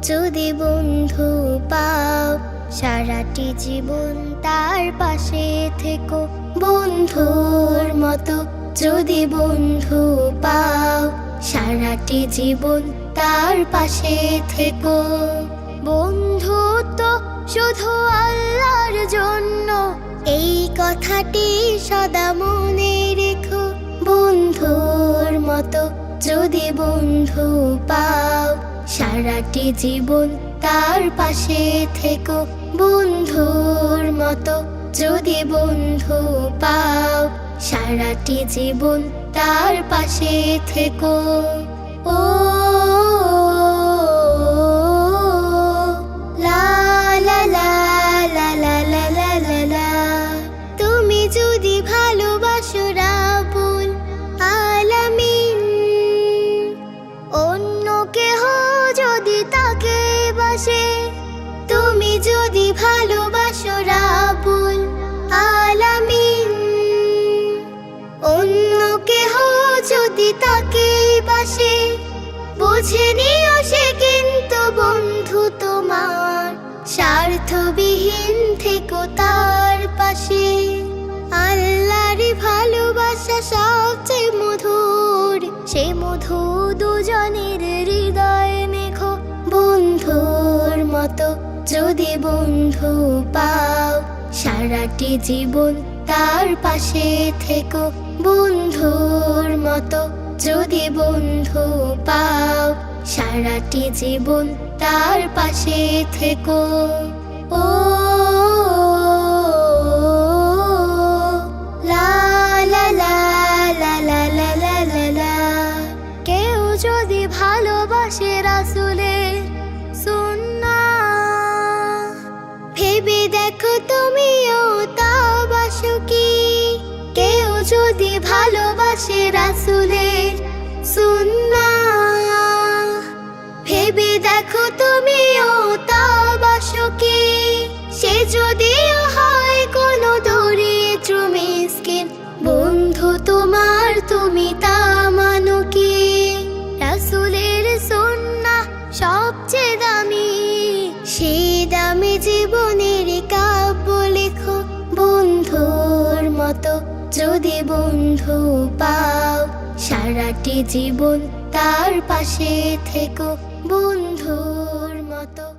যদি বন্ধু পাও সারাটি জীবন তার পাশে থেকো। বন্ধুর মতো যদি বন্ধু পাও সারাটি জীবন তার পাশে থেকো। বন্ধু তো শুধু আল্লাহর জন্য, এই কথাটি সদা মনে রেখো। বন্ধুর মতো যদি বন্ধু পাও সারাটি জীবন তার পাশে থেকো। বন্ধুর মতো যদি বন্ধু পাও সারাটি জীবন তার পাশে থেকো। ও লা লা লা লা লা লা লা লা লা। তুমি যদি ভালোবাসো রাব্বুল আলামিন, অন্য কেহ যদি তাকে বাসে। তুমি যদি ভালোবাসো রাব্বুল আলামিন, অন্য কেহ যদি তাকে বাসে। বুঝে নিও সে কিন্তু বন্ধু তোমার, স্বার্থবিহীন থেকো তার পাশে। আল্লাহর ভালোবাসা সবচেয়ে মধুর, সে মধু দুজনের হৃদয়ে মেখো। বন্ধুর মতো যদি বন্ধু পাও সারাটি জীবন তার পাশে থেকো। বন্ধুর মতো যদি বন্ধু পাও সারাটি জীবন তার পাশে থেকো। ও লা লা লা লা লা লা লা লা লা। কেউ যদি ভালোবাসে রাসূলের সুন্নাহ, ভেবে দেখো তুমিও তা বাসো কি। কেউ যদি ভালোবাসে রাসূলের সুন্নাহ, ভেবে দেখো তুমিও তা বাসো কি। সে যদিও হয় কোনো দরিদ্র মিসকিন, বন্ধু তোমার তুমি তা মানো কি। রাসূলের সুন্নাহ সবচেয়ে দামি, সেই দামি জীবনের কাব্য লেখো। বন্ধুর মতো যদি বন্ধু পাও সারাটি জীবন তার পাশে থেকো। বন্ধু